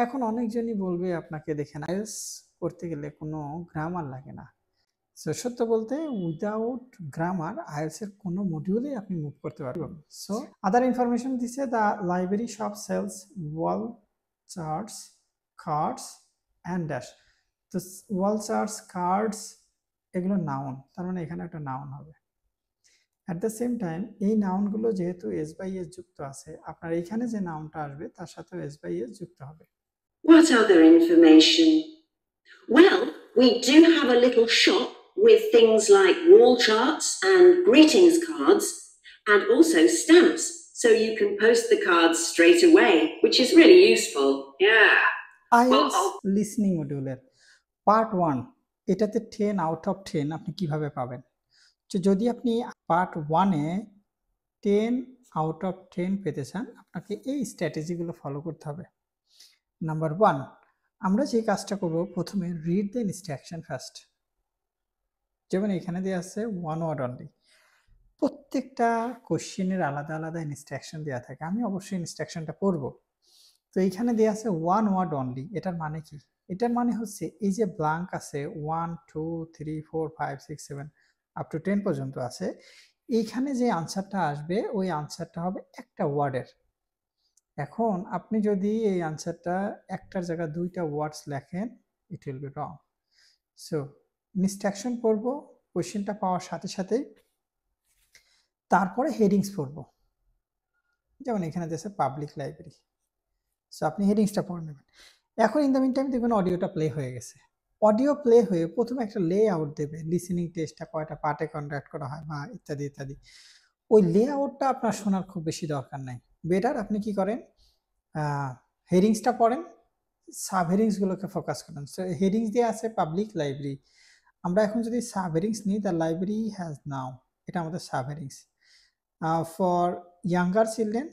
এখন অনেকজনই বলবে আপনাকে দেখেন আইএলটিএস করতে গেলে কোনো গ্রামার লাগে না। সো সত্য বলতে উইদাউট গ্রামার আইএলটিএস এর কোনো মডিউলে আপনি মুভ করতে পারবেন। সো আদার ইনফরমেশন দিছে the library shop sales wall charts cards and dash. তো ওয়াল চার্টস কার্ডস এগুলো নাউন, তার মানে এখানে একটা নাউন হবে। অ্যাট দ্য সেম টাইম এই নাউনগুলো যেহেতু এস বাই এস যুক্ত আছে, আপনার এখানে যে নাউনটা আসবে তার সাথেও এস বাই এস যুক্ত হবে। What other information? Well, we do have a little shop with things like wall charts and greetings cards, and also stamps, so you can post the cards straight away, which is really useful. Yeah. IELTS listening মডিউলের part 1 এটাতে 10 out of 10 আপনি কিভাবে পাবেন? তো যদি আপনি part 1 A 10 out of 10 পেতে চান, আপনাকে এই স্ট্র্যাটেজিগুলো ফলো করতে হবে। নাম্বার 1, আমরা যে কাজটা করব, প্রথমে রিড দ্য ইনস্ট্রাকশন ফার্স্ট। যেমন এখানে দেওয়া আছে ওয়ান ওয়ার্ড অনলি। প্রত্যেকটা কোশ্চেনের আলাদা আলাদা ইনস্ট্রাকশন দেওয়া থাকে, আমি অবশ্যই ইনস্ট্রাকশনটা পড়ব। তো এইখানে দেওয়া আছে ওয়ান ওয়ার্ড অনলি। এটার মানে কি? এটার মানে হচ্ছে এই যে ব্ল্যাঙ্ক আছে 1 2 3 4 5 6 7 আপ টু 10 পর্যন্ত আছে, এইখানে যে আনসারটা আসবে ওই আনসারটা হবে একটা ওয়ার্ডের। এখন আপনি যদি এই আনসারটা একটার জায়গায় দুইটা ওয়ার্ডস লেখেন, ইট will be wrong. So instruction পড়ব কোশ্চেনটা পাওয়ার সাথে সাথেই, তারপরে হেডিংস পড়ব। যেমন এখানে দিয়েছে পাবলিক লাইব্রেরি, সো আপনি হেডিংসটা পড়ে নেবেন। এখন ইন দ্য মিন টাইম দেখবেন অডিওটা প্লে হয়ে গেছে। অডিও প্লে হয়ে প্রথমে একটা লে আউট দেবে, লিসেনিং টেস্টটা কয়টা পার্টে কন্ডাক্ট করা হয় বা ইত্যাদি ইত্যাদি। ওই লে আউটটা আপনার শোনার খুব বেশি দরকার নাই। বেটার আপনি কি করেন, হেডিংসটা পড়েন, সাব হেডিংসগুলোকে ফোকাস করেন। সো হেডিংস দিয়ে আছে পাবলিক লাইব্রেরি। আমরা এখন যদি সাব হেডিংস নিই, দ্য লাইব্রেরি হ্যাজ নাও, এটা আমাদের sub headings. For younger children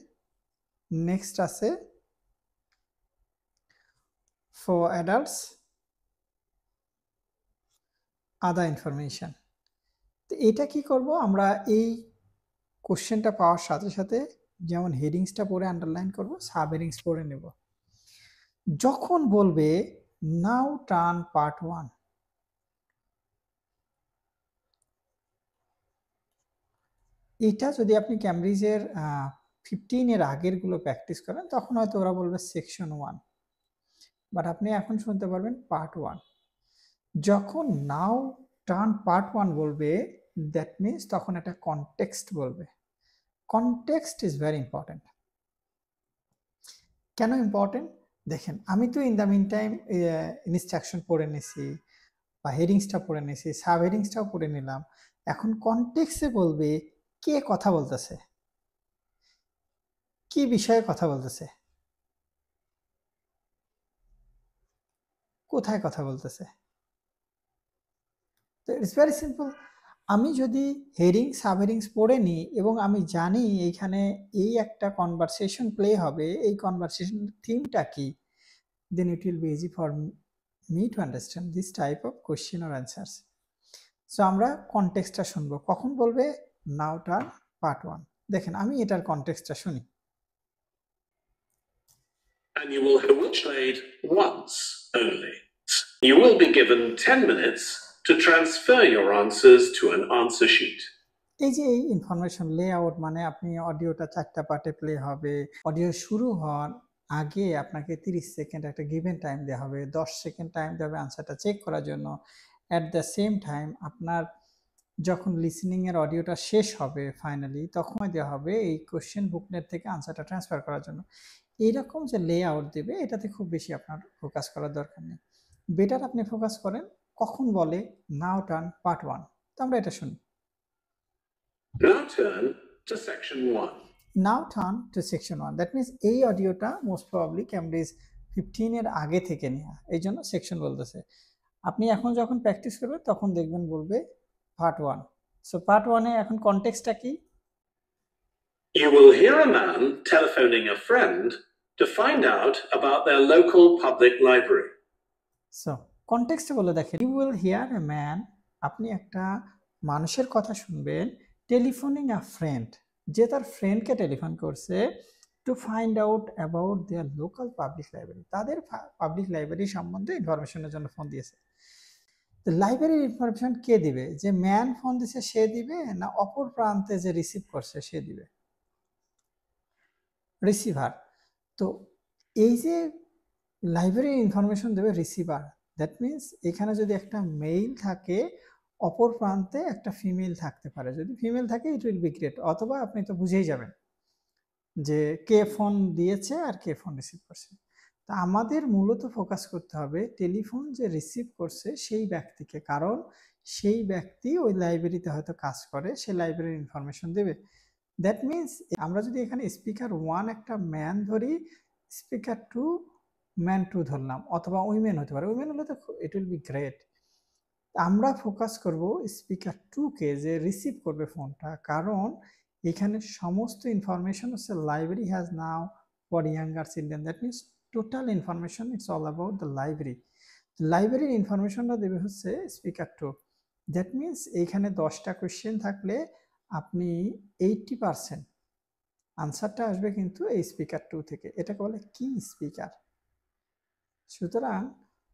next আছে for adults other information। তো এটা কি করব, আমরা এই কোশ্চেনটা পাওয়ার সাথে সাথে যেমন হেডিংসটা পড়ে আন্ডারলাইন করব, সাব হেডিংস পড়ে নেব। যখন বলবে নাও টার্ন পার্ট 1, এটা যদি আপনি ক্যামব্রিজের 15 এর আগের গুলো প্র্যাকটিস করেন, তখন হয়তো ওরা বলবে সেকশন 1, বাট আপনি এখন শুনতে পারবেন পার্ট 1। যখন নাও টার্ন পার্ট 1 বলবে, দ্যাট মিনস তখন একটা কনটেক্সট বলবে। Context is very important. কেন ইম্পর্টেন্ট দেখেন, আমি তো in the mean time instruction পড়ে নিছি বা হেডিংসটা পড়ে নিছি, সাব হেডিংসটাও পড়ে নিলাম। এখন কনটেক্সটে বলবে কে কথা বলতেছে, কি বিষয়ে কথা বলতেছে, কোথায় কথা বলতেছে। তো ইটস ভেরি সিম্পল। আমি যদি হেডিং সাব হেডিংস পড়ে নিই এবং আমি জানি এইখানে এই একটা কনভারসেশন প্লে হবে, এই কনভারসেশন থিমটা কি, then it will be easy for me to understand this type of question or answers. So আমরা কনটেক্সটটা শুনবো, কখন বলবে নাও টার্ন পার্ট 1। দেখেন আমি এটার কনটেক্সটটা শুনি। And you will have played once only. You will be given 10 minutes to transfer your answers to an answer sheet. এই যে এই ইনফরমেশন লেআউট, মানে আপনি অডিওটা 4টা পার্টে প্লে হবে, অডিও শুরু হওয়ার আগে আপনাকে 30 সেকেন্ড একটা গিভেন টাইম দেওয়া হবে, 10 সেকেন্ড টাইম দেবে আনসারটা চেক করার জন্য। অ্যাট দ্য সেম টাইম আপনার যখন লিসেনিং এর অডিওটা শেষ হবে ফাইনালি, তখন দেওয়া হবে এই কোশ্চেন বুকলেট থেকে আনসারটা ট্রান্সফার করার জন্য। এইরকম যে লেআউট দেবে, এটাতে খুব বেশি আপনার ফোকাস করার দরকার নেই। বেটার আপনি ফোকাস করেন কখন বলে নাও টার্ন পার্ট 1। তো আমরা এটা শুনি। Now turn to section 1. Now turn to section 1. That means এই অডিওটা মোস্ট প্রবাবলি ক্যামব্রিজ 15 এর আগে থেকে নেওয়া, এই জন্য সেকশন বলতেছে। আপনি এখন যখন প্র্যাকটিস করবেন তখন দেখবেন বলবে পার্ট 1। সো পার্ট 1 এ এখন কনটেক্সটটা কি? You will hear a man telephoning a friend to find out about their local public library. So কনটেক্সটে বলে দেখেন, you will hear a man, আপনি একটা মানুষের কথা শুনবেন, টেলিফোনিং আ ফ্রেন্ড, যে তার ফ্রেন্ডকে টেলিফোন করছে, two find out about their local public library, তাদের পাবলিক লাইব্রেরি সম্বন্ধে ইনফরমেশনের জন্য ফোন দিয়েছে। তো লাইব্রেরির ইনফরমেশন কে দিবে? যে ম্যান ফোন দিছে সে দিবে, না অপর প্রান্তে যে রিসিভ করছে সে দিবে? রিসিভার। তো এই যে লাইব্রেরির ইনফরমেশন দেবে রিসিভার, দ্যাট মিনস এখানে যদি একটা মেইল থাকে অপর প্রান্তে একটা ফিমেল থাকতে পারে, যদি ফিমেল থাকে ইট উইল বি গ্রেট, অথবা আপনি তো বুঝেই যাবেন যে কে ফোন দিয়েছে আর কে ফোন রিসিভ করছে। তা আমাদের মূলত ফোকাস করতে হবে টেলিফোন যে রিসিভ করছে সেই ব্যক্তিকে, কারণ সেই ব্যক্তি ওই লাইব্রেরিতে হয়তো কাজ করে, সে লাইব্রেরির ইনফরমেশন দেবে। দ্যাট মিনস আমরা যদি এখানে স্পিকার 1 একটা ম্যান ধরি, স্পিকার 2 ম্যান 2 ধরলাম, অথবা উইমেন হতে পারে, উইমেন হলে তো ইট উইল বি গ্রেট। আমরা ফোকাস করব স্পিকার 2 কে যে রিসিভ করবে ফোনটা, কারণ এখানে সমস্ত ইনফরমেশন হচ্ছে library has now for younger children, that means total information it's all about the library. লাইব্রেরির ইনফরমেশনটা দেবে হচ্ছে স্পিকার 2। দ্যাট মিনস এইখানে 10টা কোয়েশ্চেন থাকলে আপনি 80% আনসারটা আসবে কিন্তু এই স্পিকার 2 থেকে, এটাকে বলে কি স্পিকার। সুতরাং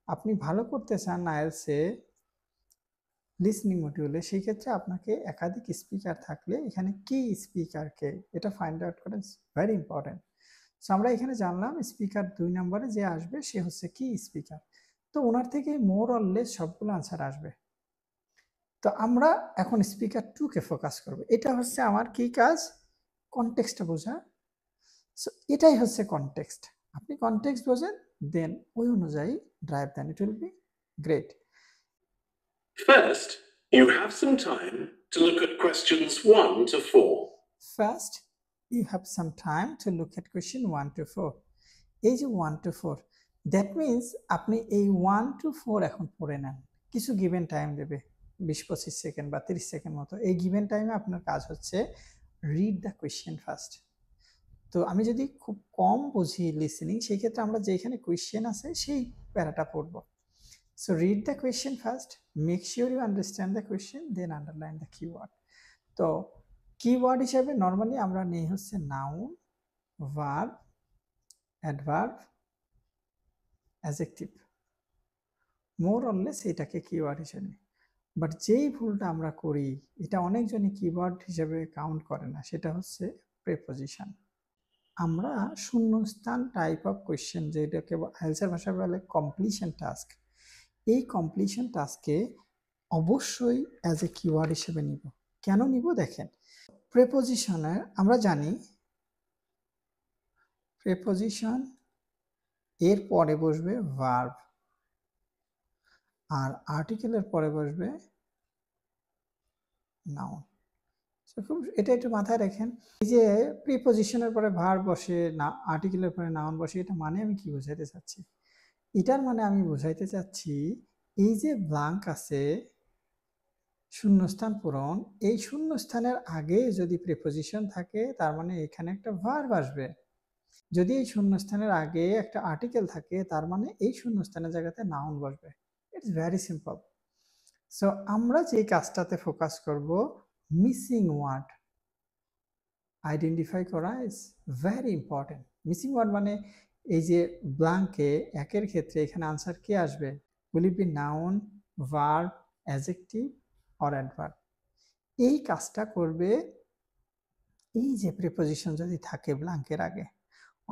আপনি ভালো করতে চান আইএলসে লিসনিং মডিউলে, সেই ক্ষেত্রে আপনাকে একাধিক স্পিকার থাকলে এখানে কি স্পিকারকে এটা ফাইন্ড আউট করা ভেরি ইম্পর্টেন্ট। সো আমরা এখানে জানলাম স্পিকার 2 নম্বরে যে আসবে সে হচ্ছে কি স্পিকার। তো ওনার থেকে মোর অর লেস সবগুলো আনসার আসবে। তো আমরা এখন স্পিকার 2 কে ফোকাস করব, এটা হচ্ছে আমার কি কাজ? কনটেক্সটটা বোঝা। সো এটাই হচ্ছে কনটেক্সট। আপনি কনটেক্সট বোঝেন, দেন ওই অনুযায়ী drive then, it will be great. First, you have some time to look at questions 1 to 4. First, you have some time to look at question 1 to 4. এই যে 1 to 4, দ্যাট মিনস আপনি এই 1 to 4 এখন পড়ে নেন, কিছু গিভেন টাইম দেবে 20-25 second বা 30 সেকেন্ড মতো। এই গিভেন টাইমে আপনার কাজ হচ্ছে রিড দ্য কোয়েশ্চেন ফার্স্ট। তো আমি যদি খুব কম বুঝি লিসেনিং, সেই ক্ষেত্রে আমরা যেখানে কোয়েশ্চেন আছে সেই প্যারাটা পড়ব। So read the question first, make sure you understand the question, then underline the keyword. তো কিওয়ার্ড হিসাবে নর্মালি আমরা নেই হচ্ছে noun, verb, adverb, adjective, more or less এটাকে কিওয়ার্ড হিসেবে। বাট যেই ভুলটা আমরা করি, এটা অনেকজনই কিওয়ার্ড হিসেবে কাউন্ট করে না, সেটা হচ্ছে প্রেপোজিশন। আমরা শূন্যস্থান টাইপ অফ কোয়েশ্চেন, যেটাকে আইএলটিএস ভাষায় বলে কমপ্লিশন টাস্ক, এই কমপ্লিশন টাস্কে অবশ্যই অ্যাজ এ কিওয়ার্ড হিসেবে নিব। কেন নিব দেখেন, প্রেপোজিশনে আমরা জানি প্রেপোজিশন এর পরে বসবে ভার্ব, আর আর্টিকেলের পরে বসবে নাউন। খুব এটা একটু মাথায় রাখেন, এই যে প্রিপোজিশনের পরে ভার্ব বসে, না আর্টিকেলের পরে নাউন বসে, এটা মানে আমি কি বোঝাইতে চাচ্ছি? এটার মানে আমি বোঝাইতে চাচ্ছি এই যে ব্ল্যাঙ্ক আছে শূন্যস্থান পূরণ, এই শূন্যস্থানের আগে যদি প্রিপোজিশন থাকে তার মানে এখানে একটা ভার্ব আসবে। যদি এই শূন্যস্থানের আগে একটা আর্টিকেল থাকে তার মানে এই শূন্যস্থানের জায়গাতে নাউন বসবে। It's very simple. সো আমরা যে কাজটাতে ফোকাস করব, মিসিং ওয়ার্ড আইডেন্টিফাই করা is very important. Missing word মানে এই যে ব্ল্যাঙ্কে একের ক্ষেত্রে এখানে আনসার কি আসবে? Will it be noun, verb, adjective or adverb? এই কাজটা করবে এই যে প্রিপোজিশন যদি থাকে ব্ল্যাঙ্কের আগে,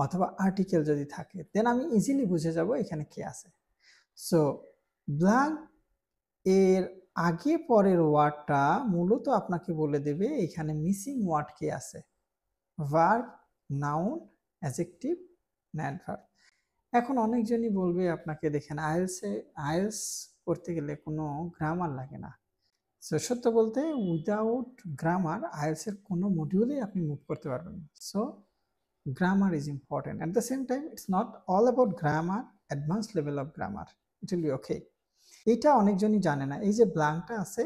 অথবা আর্টিকেল যদি থাকে, দেন আমি ইজিলি বুঝে যাব এখানে কি আছে। সো ব্ল্যাঙ্ক এর আগে পরের ওয়ার্ডটা মূলত আপনাকে বলে দেবে এখানে মিসিং ওয়ার্ড কি আছে, ভার্ব, নাউন, অ্যাডজেক্টিভ না অ্যাডভার্ব। এখন অনেকজনই বলবে আপনাকে, দেখেন আইএলটিএস করতে গেলে কোনো গ্রামার লাগে না। সো সত্য বলতে উইদাউট গ্রামার আইএলটিএস এর কোনো মডিউলেই আপনি মুভ করতে পারবেন না। So grammar is important. At the same time, it's not all about grammar, advanced level of grammar. It will be okay. এটা অনেকজনই জানে না, এই যে ব্ল্যাঙ্কটা আছে,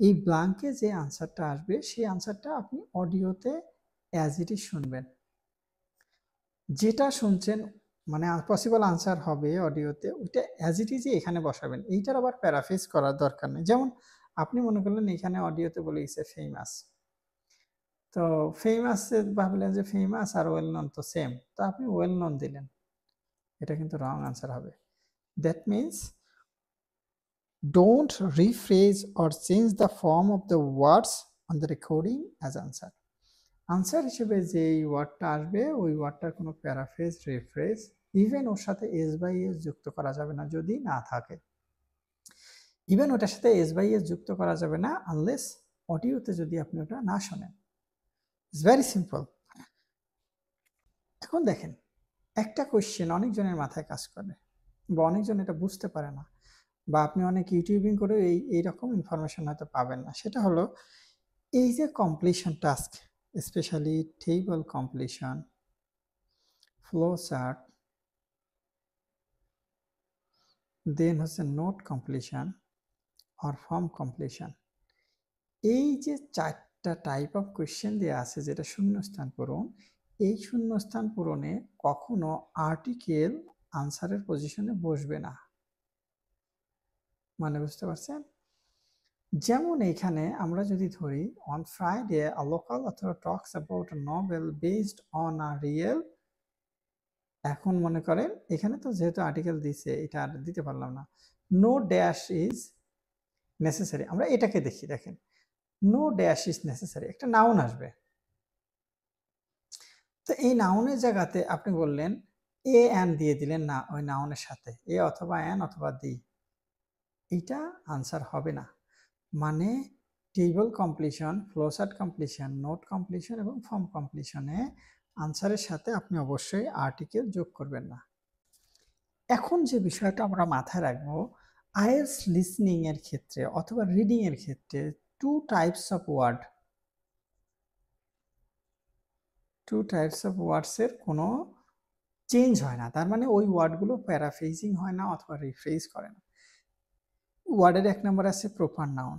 এই ব্ল্যাঙ্কে যে আনসারটা আসবে সেই আনসারটা আপনি অডিওতে অ্যাজ ইট ইজ শুনবেন। যেটা শুনছেন মানে পসিবল আনসার হবে অডিওতে, ওইটা অ্যাজ ইট ইজই এখানে বসাবেন। এইটার আবার প্যারাফ্রেজ করার দরকার নেই। যেমন আপনি মনে করলেন এখানে অডিওতে বলে গেছে ফেমাস, তো তো ফেমাস ভাবলেন যে ফেমাস আর ওয়েল নন তো সেম, তো আপনি ওয়েল নন দিলেন, এটা কিন্তু রং আনসার হবে। That means don't rephrase or change the form of the words on the recording as answer. Answer হিসেবে যে ওয়ার্ডটা আসবে ওই ওয়ার্ডটার কোনো প্যারাফ্রেজ, রিফ্রেজ, ইভেন ওর সাথে এস বাই এস যুক্ত করা যাবে না যদি না থাকে। ইভেন ওটার সাথে এস বাই এস যুক্ত করা যাবে না আনলেস অডিওতে যদি আপনি ওটা না শোনেন। It's very simple. এখন দেখেন, একটা কোয়েশ্চেন অনেকজনের মাথায় কাজ করে বা অনেকজন এটা বুঝতে পারে না, বা আপনি অনেক ইউটিউবিং করে এইরকম ইনফরমেশন হয়তো পাবেন না। সেটা হলো এই যে completion task, specially table completion, flow chart, then হচ্ছে নোট কমপ্লিশন আর ফর্ম কমপ্লিশন, এই যে 4টা টাইপ অফ কোয়েশ্চেন দেওয়া আছে যেটা শূন্যস্থান পূরণ, এই শূন্যস্থান পূরণে কখনো আর্টিকেল আনসারের পজিশনে বসবে না। মানে বুঝতে পারছেন? যেমন এখানে আমরা যদি ধরি on Friday a local author talks about a novel based on a real, এখন মনে করেন এখানে তো যেহেতু আর্টিকেল দিছে এটা আর দিতে পারলাম না, নো ড্যাশ ইজ নেসেসারি, আমরা এটাকে দেখি। দেখেন নো ড্যাশ ইজ নেসেসারি, একটা নাউন আসবে, তো এই নাউনের জায়গাতে আপনি বললেন এ অ্যান দিয়ে দিলেন না ওই নাউনের সাথে, এ অথবা অ্যান অথবা দি, এইটা আনসার হবে না। মানে table completion, flowchart completion, note completion এবং ফর্ম কমপ্লিশনে আনসারের সাথে আপনি অবশ্যই আর্টিকেল যোগ করবেন না। এখন যে বিষয়টা আমরা মাথায় রাখবো, আইএলটিএস লিসনিং এর ক্ষেত্রে অথবা রিডিং এর ক্ষেত্রে টু টাইপস অফ ওয়ার্ডস এর কোনো চেঞ্জ হয় না। তার মানে ওই ওয়ার্ডগুলো প্যারাফ্রেজিং হয় না অথবা রিফ্রেজ করে না। ওয়ার্ডের 1 নম্বর আছে প্রপার নাউন।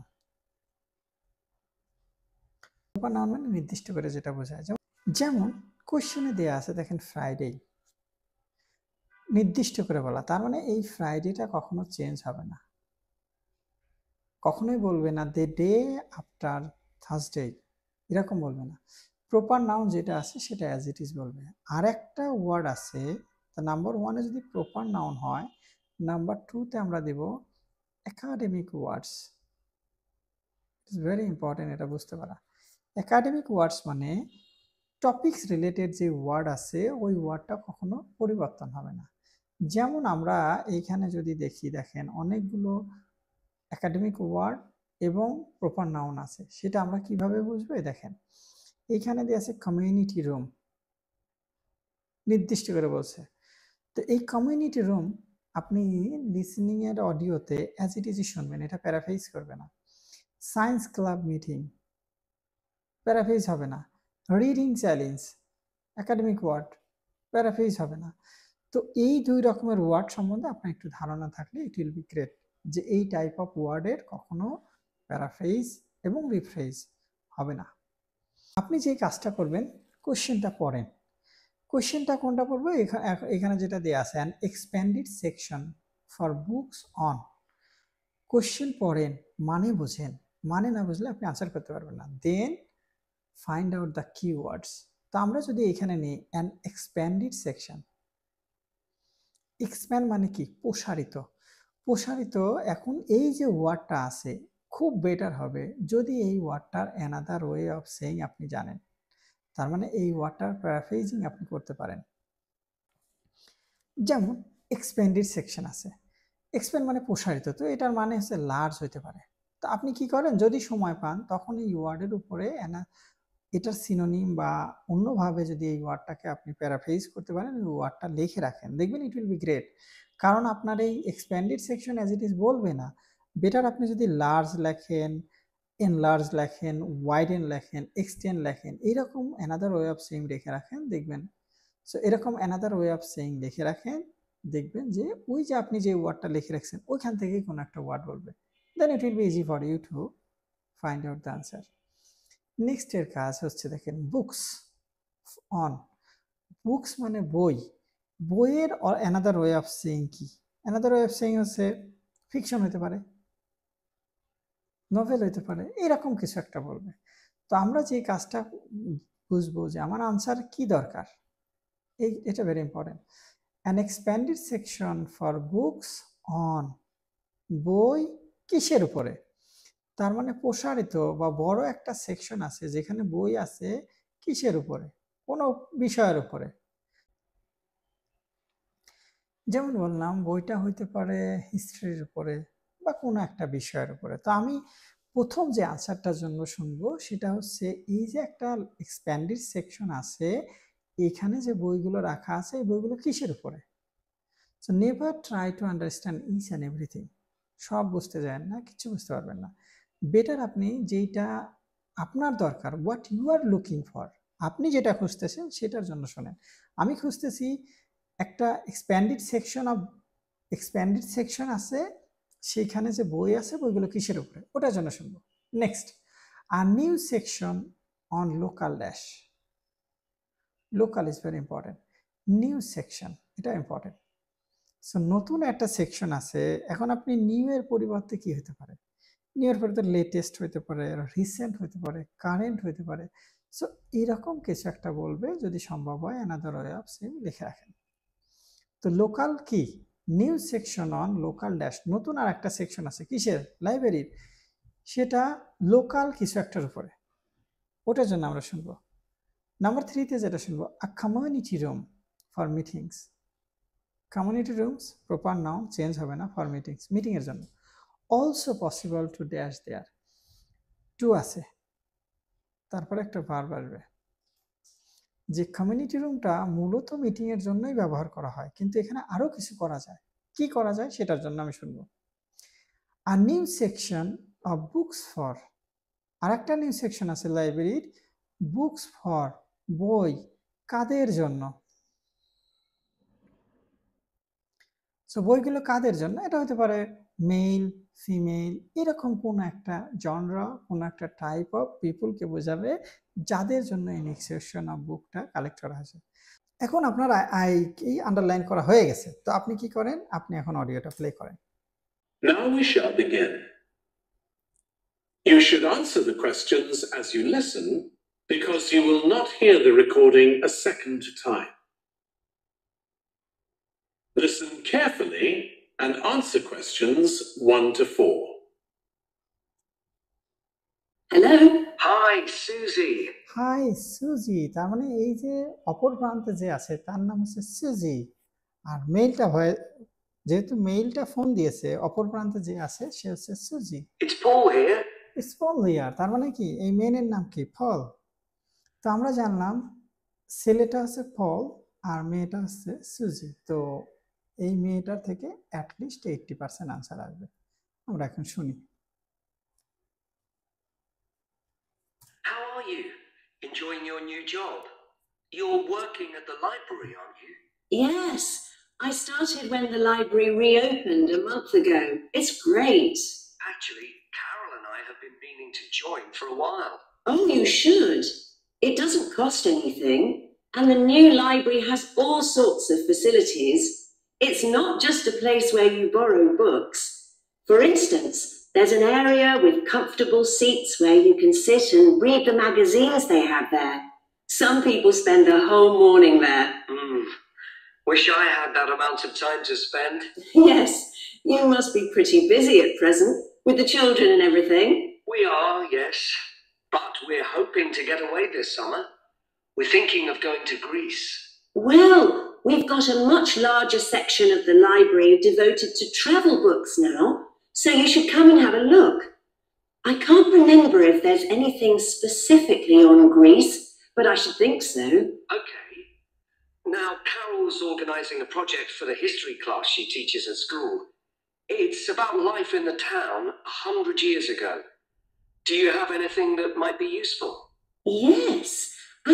প্রপার নাউন মানে নির্দিষ্ট করে যেটা বোঝায়, যেমন কোশ্চেনে দেয়া আছে দেখেন ফ্রাইডে, নির্দিষ্ট করে বলা, তার মানে এই ফ্রাইডেটা কখনো চেঞ্জ হবে না, কখনোই বলবে না দ্য ডে আফটার থার্সডে, এরকম বলবে না। প্রপার নাউন যেটা আছে সেটা অ্যাজ ইট ইজ বলবে। আর একটা ওয়ার্ড আছে, তা নাম্বার 1-এ যদি প্রপার নাউন হয়, নাম্বার 2-তে আমরা দেব academic words. It's very important এটা বুঝতে পারা। একাডেমিক ওয়ার্ডস মানে টপিকস রিলেটেড যে ওয়ার্ড আছে ওই ওয়ার্ডটা কখনো পরিবর্তন হবে না। যেমন আমরা এইখানে যদি দেখি, দেখেন অনেকগুলো একাডেমিক ওয়ার্ড এবং প্রপার নাউন আছে, সেটা আমরা কিভাবে বুঝবো? দেখেন এইখানে দিয়ে আছে কমিউনিটি রুম, নির্দিষ্ট করে বলছে, তো এই কমিউনিটি রুম আপনি লিসনিং এর অডিওতে অ্যাজ ইট ইজ শুনবেন, এটা প্যারাফ্রেজ করবে না। সায়েন্স ক্লাব মিটিং, প্যারাফ্রেজ হবে না। Reading challenge, academic word, paraphrase হবে না। তো এই 2 রকমের ওয়ার্ড সম্বন্ধে আপনার একটু ধারণা থাকলে ইট উইল বি গ্রেট, যে এই টাইপ অফ ওয়ার্ডের কখনো প্যারাফ্রেজ এবং রিফ্রেজ হবে না। আপনি যে কাজটা করবেন, কোশ্চেনটা পড়েন। কোশ্চেনটা কোনটা পড়বো? এখানে যেটা দেওয়া আছে an expanded section for books on. Question পড়েন, মানে বোঝেন, মানে না বুঝলে আপনি আনসার করতে পারবেন না। Then find out the keywords. তো আমরা যদি এখানে নিই অ্যান এক্সপ্যান্ডেড সেকশন, এক্সপ্যান্ড মানে কি? প্রসারিত। প্রসারিত, এখন এই যে ওয়ার্ডটা আছে খুব বেটার হবে যদি এই ওয়ার্ডটার অ্যানাদার ওয়ে অফ সেইং আপনি জানেন, তার মানে এই ওয়ার্ডটার প্যারাফ্রেজিং আপনি করতে পারেন। যেমন এক্সপ্যান্ডেড সেকশন আছে, এক্সপ্যান্ড মানে প্রসারিত, তো এটার মানে হচ্ছে লার্জ হতে পারে। তো আপনি কি করেন, যদি সময় পান তখন এই ওয়ার্ডের উপরে এটার সিনোনিম বা অন্যভাবে যদি এই ওয়ার্ডটাকে আপনি প্যারাফ্রেজ করতে পারেন, ওই ওয়ার্ডটা লিখে রাখেন, দেখবেন ইট উইল বি গ্রেট। কারণ আপনার এই expanded section as it is বলবে না, বেটার আপনি যদি লার্জ লেখেন, এনলার্জ লেখেন, ওয়াইডেন লেখেন, এক্সটেন্ড লেখেন, এইরকম অ্যানাদার ওয়ে অফ সেইং রেখে রাখেন, দেখবেন। সো এরকম অ্যানাদার ওয়ে অফ সেইং লিখে রাখেন, দেখবেন যে ওই যে আপনি যে ওয়ার্ডটা লিখে রাখছেন ওইখান থেকেই কোনো একটা ওয়ার্ড বলবে, then it will be easy for you to find out the answer. Next এর কাজ হচ্ছে দেখেন বুকস অন। বুকস মানে বই, বইয়ের অ্যানাদার ওয়ে অফ সেইং কি? অ্যানাদার ওয়ে অফ সেইং হচ্ছে ফিকশন হতে পারে, নোভেল হতে পারে, এরকম কিছু একটা বলবে। তো আমরা যে কাজটা বুঝবো যে আমার আনসার কি দরকার, এটা very important. An expanded section for books on, বই কিসের উপরে, তার মানে প্রসারিত বা বড় একটা সেকশন আছে যেখানে বই আছে কিসের উপরে, কোনো বিষয়ের উপরে। যেমন বললাম বইটা হইতে পারে হিস্ট্রির উপরে বা কোনো একটা বিষয়ের উপরে। তো আমি প্রথম যে আনসারটার জন্য শুনবো সেটা হচ্ছে এই যে একটা এক্সপ্যান্ডেড সেকশন আছে, এখানে যে বইগুলো রাখা আছে এই বইগুলো কিসের উপরে। So never try to understand each and everything, সব বুঝতে যান না, কিছু বুঝতে পারবেন না। বেটার আপনি যেইটা আপনার দরকার, what you are looking for, আপনি যেটা খুঁজতেছেন সেটার জন্য শোনেন। আমি খুঁজতেছি একটা এক্সপ্যান্ডেড সেকশন আছে, সেইখানে যে বই আছে বইগুলো কিসের উপরে, ওটার জন্য শুনবো। নেক্সট, আর new section on local dash, local is very important, new section এটা ইম্পর্টেন্ট। সো নতুন একটা সেকশন আছে, এখন আপনি নিউ এর পরিবর্তে কি হতে পারে, নিউ এর পরিবর্তে লেটেস্ট হতে পারে, রিসেন্ট হতে পারে, কারেন্ট হতে পারে। সো এরকম কিছু একটা বলবে, যদি সম্ভব হয় অ্যানাদার ওয়ে অফ সেম লিখে রাখেন। তো লোকাল কি, new section on local dash, নতুন আর একটা সেকশন আছে কিসের, লাইব্রেরির, সেটা লোকাল কিছু একটার উপরে, ওটার জন্য আমরা শুনবো। নাম্বার 3-তে যেটা শুনবো, a community room for meetings, community rooms proper noun change হবে না, ফর মিটিংস মিটিং এর জন্য। Also possible to dash there, to আছে তারপরে একটা ভার্ব আসবে, যে কমিউনিটি রুমটা মূলত মিটিং এর জন্যই ব্যবহার করা হয়, কিন্তু এখানে আরো কিছু করা যায়, কি করা যায় সেটার জন্য আমি শুনবো। আর new section of books for, আর একটা নিউ সেকশন আছে লাইব্রেরির, বুকস ফর বই কাদের জন্য। সো বইগুলো কাদের জন্য, এটা হতে পারে মেল ফিমেল, এরকম কোনো একটা জনরা, কোনো একটা টাইপ অফ পিপুলকে বোঝাবে যাদের জন্য এই নেক্সট সেকশন অফ বুকটা কালেক্ট করা হয়েছে। এখন আপনার আই কি আন্ডারলাইন করা হয়ে গেছে, তো আপনি কি করেন, আপনি এখন অডিওটা প্লে করেন। Now we shall begin. You should answer the questions as you listen, because you will not hear the recording a second time. Listen carefully and answer questions 1 to 4. Hello? Hi, Susie. High সুজি, তার মানে এই যে অপর প্রান্তে যে আছে তার নাম হচ্ছে সুজি, আর মেইলটা যেহেতু মেইলটা ফোন দিয়েছে, অপর প্রান্তে যে আছে সে হচ্ছে সুজি। It's Paul here. It's Paul here, তার মানে কি এই মেনের নাম কি, ফল। তো আমরা জানলাম ছেলেটা হচ্ছে ফল আর মেয়েটা হচ্ছে সুজি, তো এই মেয়েটার থেকে অ্যাটলিস্ট 80% আনসার আসবে। আমরা এখন শুনি। How are you? Enjoying your new job? You're working at the library, aren't you? Yes, I started when the library reopened a month ago. It's great. Actually, Carol and I have been meaning to join for a while. Oh, you should. It doesn't cost anything, and the new library has all sorts of facilities. It's not just a place where you borrow books. For instance, there's an area with comfortable seats where you can sit and read the magazines they have there. Some people spend the whole morning there. Wish I had that amount of time to spend. Yes, you must be pretty busy at present, with the children and everything. We are, yes. But we're hoping to get away this summer. We're thinking of going to Greece. Well, we've got a much larger section of the library devoted to travel books now, so you should come and have a look. I can't remember if there's anything specifically on Greece, but I should think so. Okay. Now, Carol's organising a project for the history class she teaches at school. It's about life in the town 100 years ago. Do you have anything that might be useful? Yes,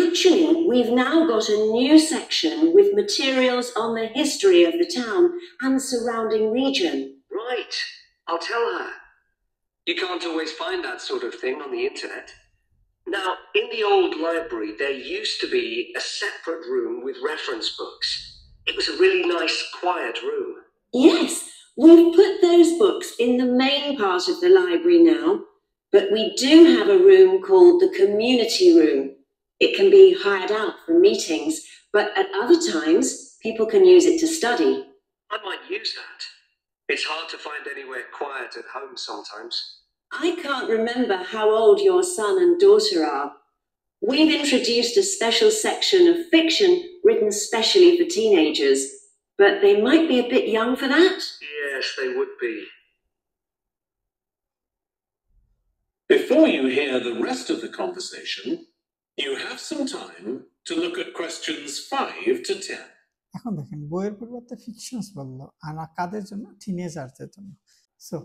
actually, we've now got a new section with materials on the history of the town and surrounding region. Right. I'll tell her. You can't always find that sort of thing on the internet. Now, in the old library, there used to be a separate room with reference books. It was a really nice, quiet room. Yes, we've put those books in the main part of the library now, but we do have a room called the community room. It can be hired out for meetings, but at other times, people can use it to study. I might use that. It's hard to find anywhere quiet at home sometimes. I can't remember how old your son and daughter are. We've introduced a special section of fiction written specially for teenagers, but they might be a bit young for that. Yes, they would be. Before you hear the rest of the conversation, you have some time to look at questions 5 to 10. এখন দেখেন বইয়ের পরিবর্তে fictions বললো আর কাদের জন্য টিনেজারদের জন্য so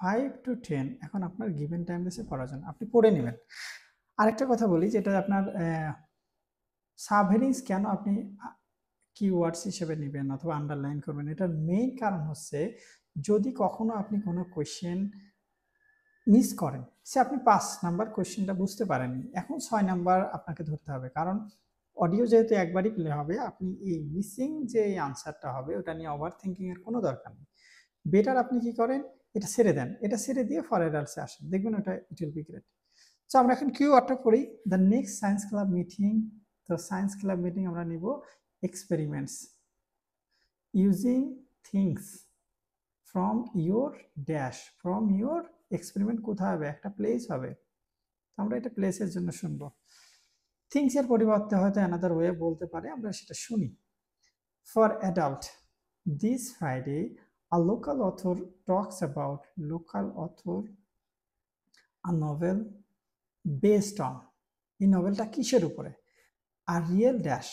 5 to 10 এখন আপনার given time দিয়েছে পড়ার জন্য আপনি পড়ে নেবেন আরেকটা কথা বলি যেটা আপনার সাবহেডিংস কেন আপনি কিওয়ার্ডস হিসেবে নেবেন অথবা আন্ডারলাইন করবেন এটার মেইন কারণ হচ্ছে যদি কখনো আপনি কোনো কোশ্চেন মিস করেন সে আপনি 5 নাম্বার কোশ্চেনটা বুঝতে পারেননি এখন 6 নাম্বার আপনাকে ধরতে হবে কারণ অডিও যেহেতু একবারই প্লে হবে আপনি এই মিসিং যে আনসারটা হবে ওটা নিয়ে ওভার থিঙ্কিং এর কোনো দরকার নেই বেটার আপনি কি করেন এটা ছেড়ে দেন এটা ছেড়ে দিয়ে ফরওয়ার্ডসে আসেন দেখবেন ওটা ইট উইল বি গ্রেট সো আমরা এখন কিওয়ার্ডটা পড়ি the next science club meeting তো সায়েন্স ক্লাব মিটিং আমরা নিব experiments using things from your dash from your experiment কোথায় হবে একটা প্লেস হবে তো আমরা এটা প্লেসের জন্য শুনবো থিংস এর পরিবর্তে হয়তো অ্যানাদার ওয়ে বলতে পারে আমরা সেটা শুনি for adult this Friday a local author talks about local author a novel based on এই নভেলটা কিসের উপরে আর রিয়েল ড্যাশ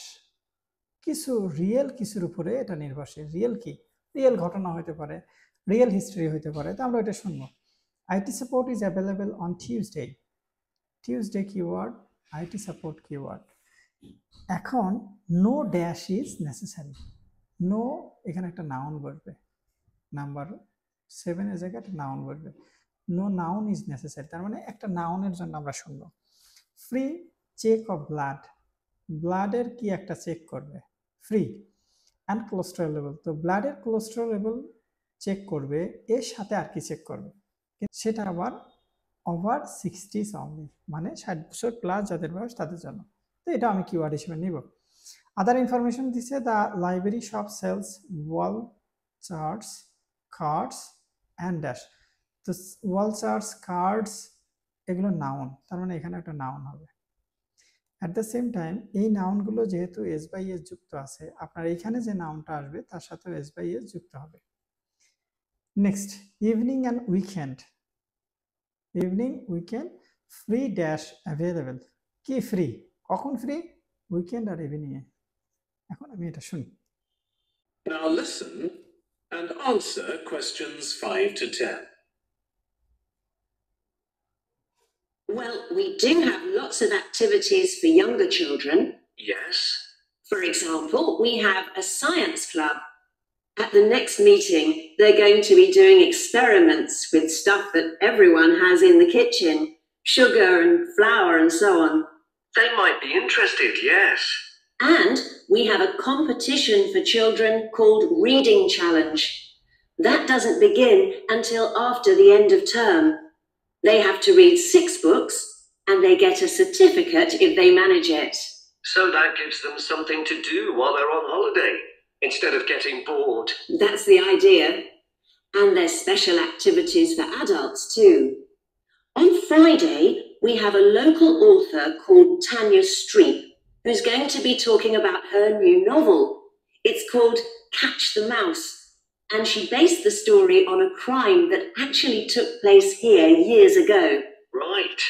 কিছু রিয়েল কিছুর উপরে এটা নির্ভরশীল রিয়েল কি রিয়েল ঘটনা হতে পারে রিয়েল হিস্ট্রি হতে পারে তো আমরা এটা শুনবো IT support is available on Tuesday keyword IT support keyword এখন no dash is necessary no এখানে একটা নাউন বসবে নাম্বার 7 এর জায়গায় একটা নাউন বসবে নো নাউন ইজ নেসেসারি তার মানে একটা নাউনের জন্য আমরা শুনবো ফ্রি চেক অফ ব্লাডের কি একটা চেক করবে ফ্রি অ্যান্ড কোলেস্টেরল লেভেল তো ব্লাডের কোলেস্টেরল লেভেল চেক করবে এর সাথে আর কি চেক করবে সেটা আবার ওভার 60s অনলি মানে 60 বছর প্লাস যাদের বয়স তাদের জন্য তো এটা আমি কিওয়ার্ড হিসেবে নিব আদার ইনফরমেশন দিছে the library shop sales wall charts cards and dash তো ওয়াল চার্টস কার্ডস এগুলো নাউন তার মানে এখানে একটা নাউন হবে অ্যাট দ্য সেম টাইম এই নাউনগুলো যেহেতু এস বাই এস যুক্ত আছে আপনার এখানে যে নাউনটা আসবে তার সাথেও এস বাই এস যুক্ত হবে next evening and weekend free dash available কি ফ্রি কখন ফ্রি উইকেন্ড আর ইভিনিংয়ে এখন আমি এটা শুনি Now listen and answer questions 5 to 10. Well, we do have lots of activities for younger children. Yes. For example, we have a science club. At the next meeting, they're going to be doing experiments with stuff that everyone has in the kitchen, sugar and flour and so on. They might be interested, yes. And we have a competition for children called Reading Challenge. That doesn't begin until after the end of term. They have to read 6 books and they get a certificate if they manage it. So that gives them something to do while they're on holiday, instead of getting bored. That's the idea. And there's special activities for adults too. On Friday, we have a local author called Tanya Streep, who's going to be talking about her new novel. It's called Catch the Mouse, and she based the story on a crime that actually took place here years ago. Right.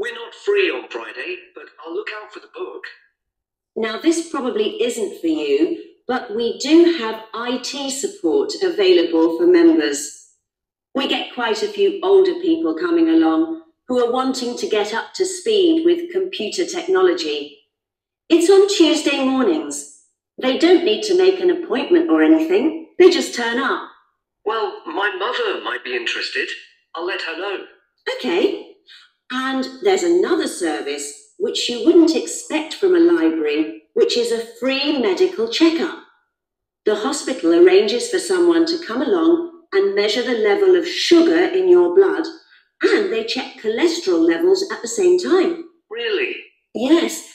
We're not free on Friday, but I'll look out for the book. Now, this probably isn't for you, but we do have IT support available for members. We get quite a few older people coming along who are wanting to get up to speed with computer technology. It's on Tuesday mornings. They don't need to make an appointment or anything. They just turn up. Well, my mother might be interested. I'll let her know. Okay. And there's another service which you wouldn't expect from a library, which is a free medical checkup. The hospital arranges for someone to come along and measure the level of sugar in your blood And they check cholesterol levels at the same time. Really? Yes,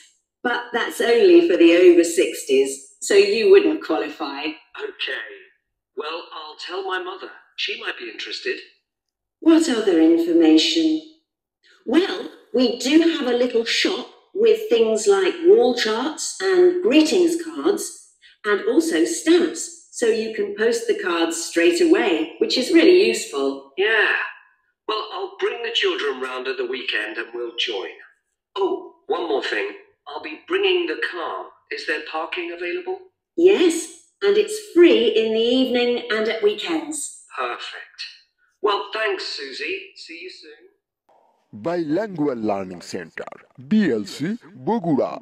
but that's only for the over 60s, so you wouldn't qualify. Okay. Well, I'll tell my mother. She might be interested. What other information? Well, we do have a little shop with things like wall charts and greetings cards, and also stamps, so you can post the cards straight away, which is really useful. Yeah. Well, I'll bring the children round at the weekend and we'll join. Oh, one more thing. I'll be bringing the car. Is there parking available? Yes, and it's free in the evening and at weekends. Perfect. Well, thanks, Susie. See you soon. Bilingual Learning Center, BLC, Bogura.